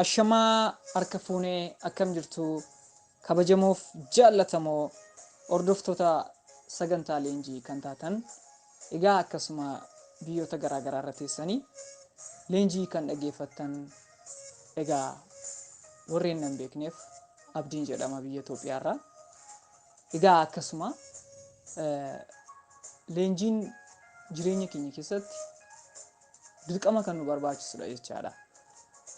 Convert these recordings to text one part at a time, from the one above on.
Ashamaa harka fuunee akkam jirtu kabajamoof jaallatamoo hordoftoota sagantaa leenjii kan taatan egaa akkasuma biyyoota garaagaraa irra teessanii leenjii kan dhaggeeffattan egaa warreen nan beekneef Abdiin jedhama biyya Itoophiyaa irraa. Egaa akkasuma leenjiin jireenya keenya keessatti dirqama kan nu barbaachisudha jechaadha.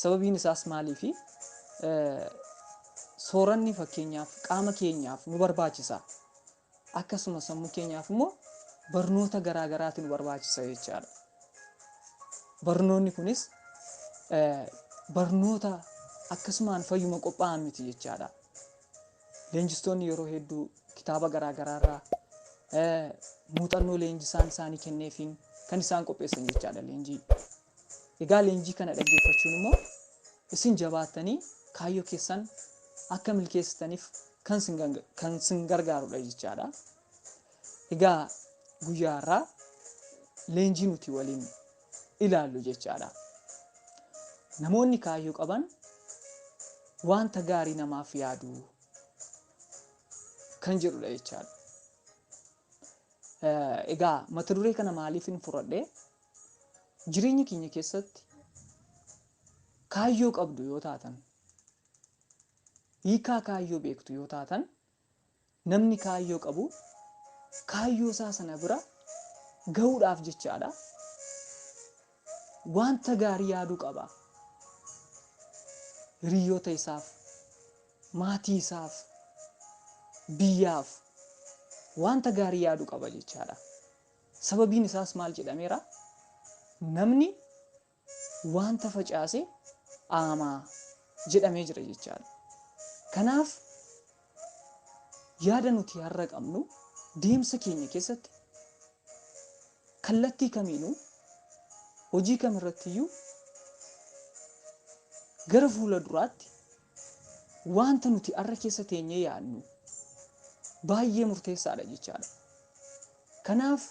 Sababiin isaas maaliifi sooranni fakkeenyaaf qaama keenyaaf nu barbaachisa. Akkasuma sammuu keenyaaf immoo barnoota garaagaraatu nu barbaachisa jechaadha. Barnoonni kunis barnoota akkasumaan fayyuma qophaa'an miti jechaadha. Leenjistoonni yeroo hedduu kitaaba garaagaraa irraa muuxannoo leenjisaan isaanii kenneefiin kan isaan qopheessan jechaadha leenjii. Egaa leenjii kana dhaggeeffachuun immoo isin jabaattanii kaayyoo keessan akka milkeessitaniif kan sin gargaarudha jechaadha. Egaa guyyaa irraa leenjii nuti waliin ilaallu jechaadha. Namoonni kaayyoo qaban wanta gaarii namaaf yaadu kan jedhudha jechaadha. Egaa mata duree kana maaliifin fudhadhee jireenya keenya keessatti kaayyoo qabdu yoo taatan, hiikaa kaayyoo beektu yoo taatan, namni kaayyoo qabu kaayyoo isaa sana bira gahuudhaaf jechaadha. Wanta gaarii yaaduu qaba. Hiriyoota isaaf, maatii isaaf, biyyaaf wanta gaarii yaaduu qaba jechaadha. Sababiin isaas maal jedhameera? Namni wanta facaase haamaa jedhamee jira jechaadha. Kanaaf yaada nuti har'a qabnu deemsa keenya keessatti kallattii kamiinuu hojii kamirrattiyyuu gara fuula duraatti wanta nuti har'a keessa teenyee yaadnu baay'ee murteessaadha jechaadha. Kanaaf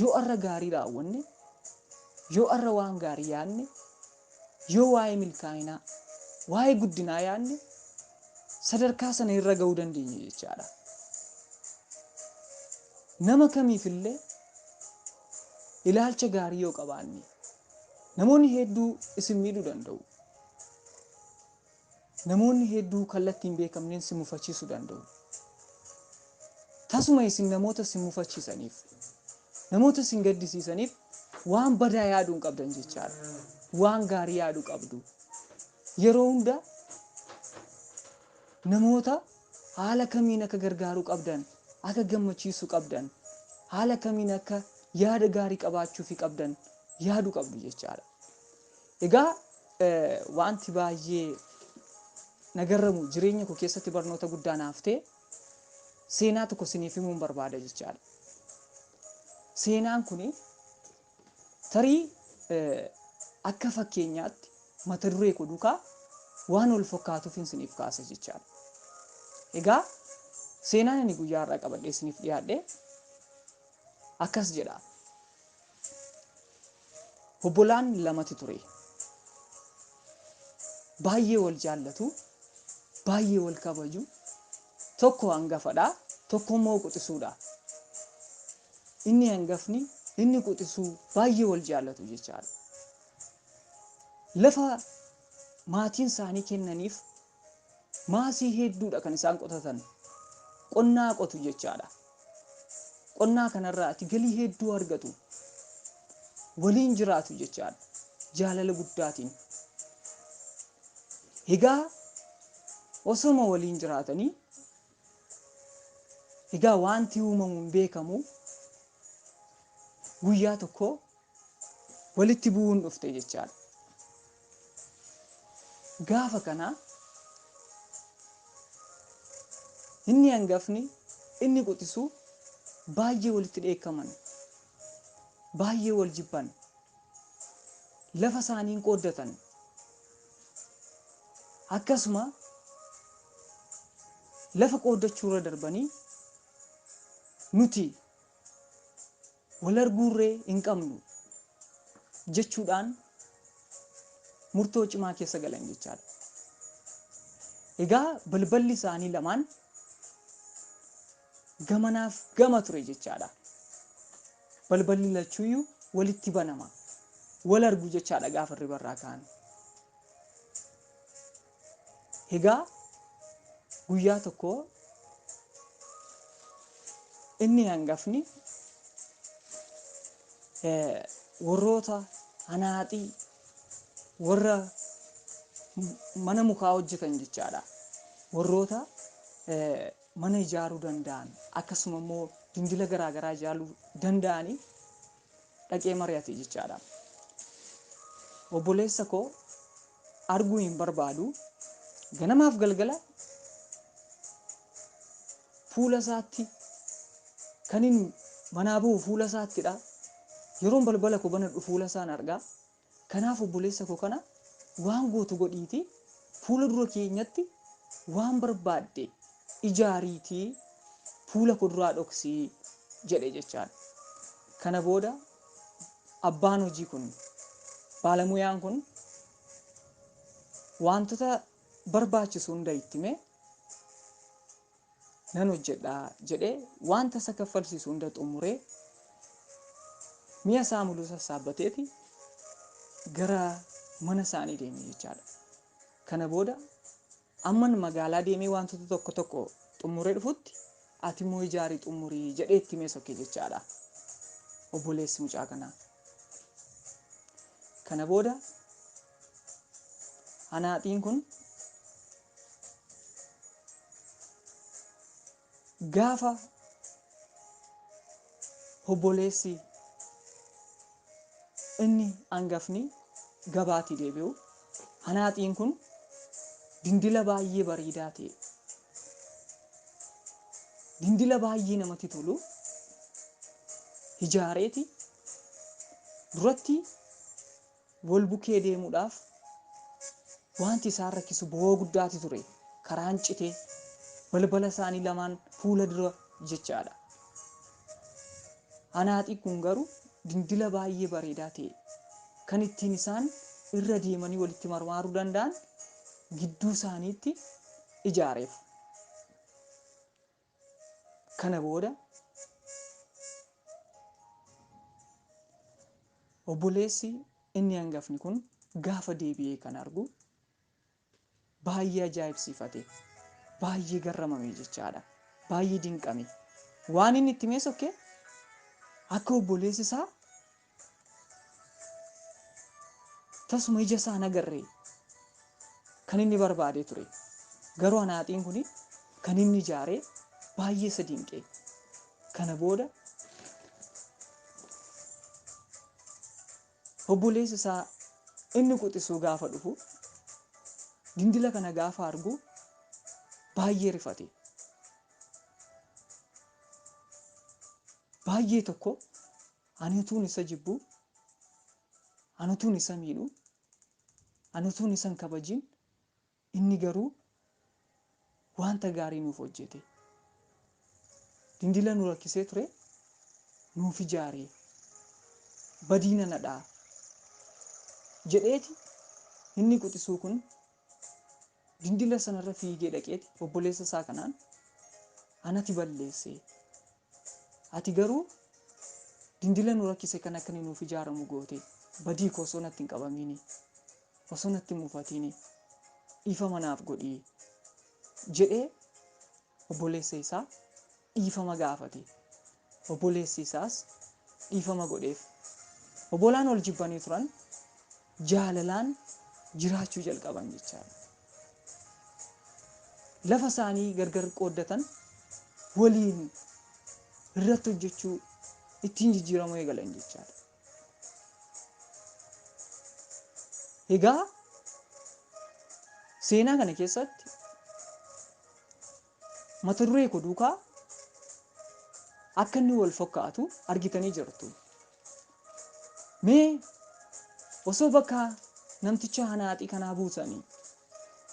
yoo har'a gaarii raawwanne, yoo har'a waan gaarii yaadne, yoo waa'ee milkaa'inaa, waa'ee guddinaa yaadne sadarkaa sana irra gahuu dandeenya jechaadha. Nama kamiifillee ilaalcha gaarii yoo qabaanne namoonni hedduu isin miidhuu danda'u. Namoonni hedduu kallattiin beekamneen si mufachiisuu danda'u. Tasuma isin namoota si mufachiisaniif, namoota isin gaddisiisaniif waan badaa yaaduu hin qabdan jechaadha. Waan gaarii yaaduu qabdu. Yeroo hunda namoota haala kamiin akka gargaaruu qabdan, akka gammachiisuu qabdan, haala kamiin akka yaada gaarii qabaachuu qabdan yaaduu qabdu jechaadha. Egaa wanti baay'ee nagarramu jireenya koo keessatti barnoota guddaa naaf ta'e seenaa tokko isiniif himuun barbaada jechaadha. Seenaan kuni tarii akka fakkeenyaatti mata duree koo duukaa waan wal fakkaatuuf isiniif kaasa jechaadha. Egaa seenaan ani guyyaa irraa qabadhee isiniif dhiyaadhe akkas jedha. Obbolaan lamatu ture. Baay'ee wal jaallatu, baay'ee wal kabaju, tokko hangafadha, tokko immoo quxisuudha. Inni hangafni, inni quxisuu baay'ee wal jaallatu jechaadha. Lafa maatiin isaanii kennaniif maasii hedduudha kan isaan qotatan. Qonnaa qotu jechaadha. Qonnaa kanarraa galii hedduu argatu. Waliin jiraatu jechaadha. Jaalala guddaatiin. Egaa osoma waliin jiraatanii egaa wanti uumamuun beekamu guyyaa tokko walitti bu'uun dhufte jechaadha. Gaafa kana inni hangafni, inni quxisuu baay'ee walitti dheekkaman, baay'ee wal jibban, lafa isaaniin qooddatan. Akkasuma lafa qooddachuu irra darbanii nuti wal arguurree hin qabnu jechuudhaan murtoo cimaa keessa galan jechaadha. Egaa balballi isaanii lamaan gamanaaf gama ture jechaadha. Balballi lachuuyyuu walitti banama. Wal argu jechaadha gaafa ribarraa ka'an. Egaa guyyaa tokko inni hangafni warroota anaaxii warra mana mukaa hojjetan jechaadha. Warroota mana ijaaruu danda'an akkasuma immoo dindila garaagaraa ijaaruu danda'anii dhaqee mari'ate jechaadha. Obboleessa koo arguu hin barbaadu. Ganamaaf galgala fuula isaatti kan inni manaa bu'u fuula isaattidha. Yeroon balbala koo banadhu fuula isaan argaa. Kanaaf obboleessa koo kana waan gootu godhiiti fuula dura keenyatti waan barbaadde ijaariitii fuula koo duraa dhoksii jedhe jechaadha. Kana booda abbaan hojii kun baalamuyaan kun wantoota barbaachisu hunda itti himee nan hojjedha jedhee wanta isa kaffalchiisu hunda xumuree mi'a isaa muluu sassaabbateeti gara mana isaanii deeme jechaadha. Kana booda amman magaalaa deemee wantoota tokko tokko xumuree dhufutti ati immoo ijaarii xumurii jedhee itti himee sokke jechaadha obboleessi mucaa kanaa. Kana booda anaaxiin kun gaafa obboleessi inni hangafni gabaatii deebi'u anaaxiin kun dindila baay'ee bareedaa ta'e dindila baay'ee namatti tolu ijaareeti duratti wal bukee deemuudhaaf wanti isaan rakkisu bo'oo guddaati ture karaan citee balbala isaanii lamaan fuula dura jechaadha. Anaaxiin kun garuu dindila baay'ee bareedaa ta'e kan ittiin isaan irra deemanii walitti marmaaruu danda'an gidduu isaaniitti ijaareef. Kana booda obboleessi inni hangafni kun gaafa deebi'ee kan argu baay'ee ajaa'ibsiifate baay'ee garramame jechaadha. Baay'ee dinqame. Waan inni itti himee sokke akka obboleessi isaa tasuma ija isaa nagarree kan inni barbaadee ture. Garuu anaaxiin kun kan inni ijaaree baay'ee isa dinqee. Kana booda obboleessi isaa inni quxisuu gaafa dhufu dindila kana gaafa argu baay'ee rifate. Baay'ee tokko ani utuun isa jibbu, ani utuun isa miidhu, ani utuun isa hin kabajin inni garuu wanta gaarii nuuf hojjete. Dindila nu rakkisee ture nuuf ijaaree badiina nadhaa jedheeti inni quxisuu kun dindila sanarra fiigee dhaqeeti obboleessa isaa kanaan anati balleesse. Ati garuu dindila nu rakkise kan akka inni nuuf ijaaramu goote badii koo osoo natti hin qabamiini osoo natti hin mufatini dhiifama naaf godhii jedhee obboleessa isaa dhiifama gaafate. Obboleessi isaas dhiifama godheef. Obbolaan ol jibbanii turan jaalalaan jiraachuu jalqaban jechaadha. Lafa isaanii gargar qooddatan waliin irratti hojjechuu ittiin jijjiiramuu eegalan jechaadha. Egaa seenaa kana keessatti mata duree koo duukaa akka inni wal fakkaatu argitanii jirtu. Mee osoo bakka namticha anaaxii kanaa buusanii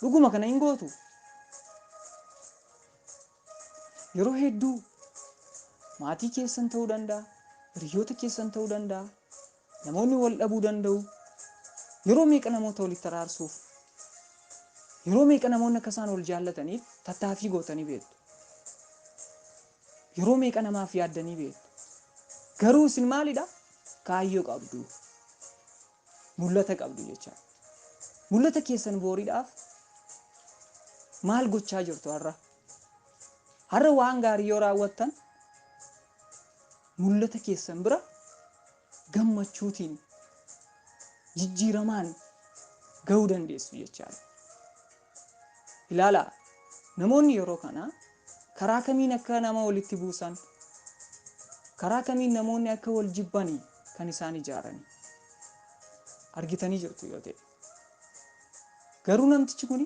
dhuguma kana hin gootu? Yeroo hedduu maatii keessan ta'uu danda'a, hiriyoota keessan ta'uu danda'a, namoonni wal dhabuu danda'u, yeroo meeqa namoota walitti araarsuuf, yeroo meeqa namoonni akka isaan wal jaallataniif tattaaffii gootanii beektu. Yeroo meeqa namaaf yaaddanii beektu. Garuu isin maalidha? Kaayyoo qabdu. Mul'ata qabdu jechaadha. Mul'ata keessan booriidhaaf maal gochaa jirtu har'a? Har'a waan gaarii yoo raawwattan mul'ata keessan bira gammachuutiin jijjiiramaan gahuu dandeessu jechaadha. Ilaalaa, namoonni yeroo kana karaa kamiin akka nama walitti buusan, karaa kamiin namoonni akka wal jibbanii kan isaan ijaaranii argitanii jirtu yoo ta'e. Garuu namtichi kuni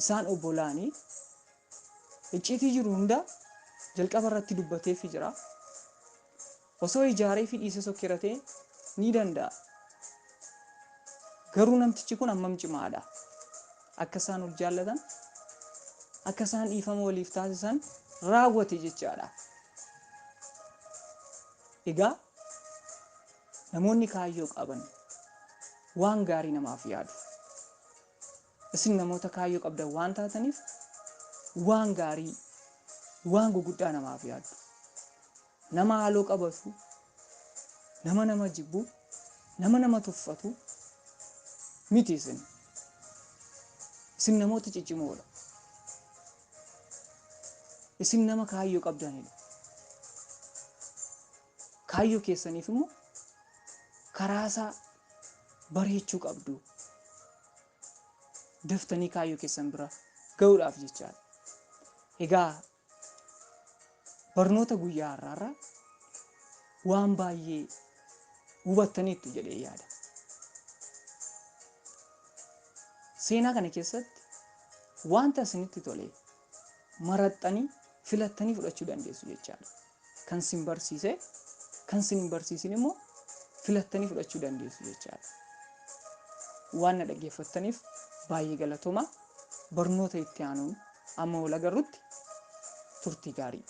isaan obbolaanii icciitii jiru hunda jalqaba irratti dubbateefii jira. Osoo ijaaree fi dhiisee sokkeratee ni danda'a. Garuu namtichi kun hammam cimaadha. Akka isaan wal jaallatan, akka isaan dhiifama waliif taasisan raawwate jechaadha. Egaa namoonni kaayyoo qaban waan gaarii namaaf yaadu. Isin namoota kaayyoo qabdan waan taataniif waan gaarii, waan guguddaa namaaf yaadu. Nama haaloo qabatu, nama jibbu, nama tuffatu miti isin. Isin namoota ciccimoodha. Isin nama kaayyoo qabdanidha. Kaayyoo keessaniif immoo karaa isaa bareechuu qabdu. Daftanii kaayyoo keessan bira gahuudhaaf jechaadha. Egaa barnoota guyyaa har'aarraa waan baay'ee hubattaniittu jedhee yaada. Seenaa kana keessatti wanta isinitti tole maraxxanii filattanii fudhachuu dandeessu jechaadha. Kan isin barsiise, kan isin hin barsiisin immoo filattanii fudhachuu dandeessu jechaadha. Waan na dhaggeeffattaniif baay'ee galatooma. Barnoota itti aanuun amma wal agarrutti turtii gaarii.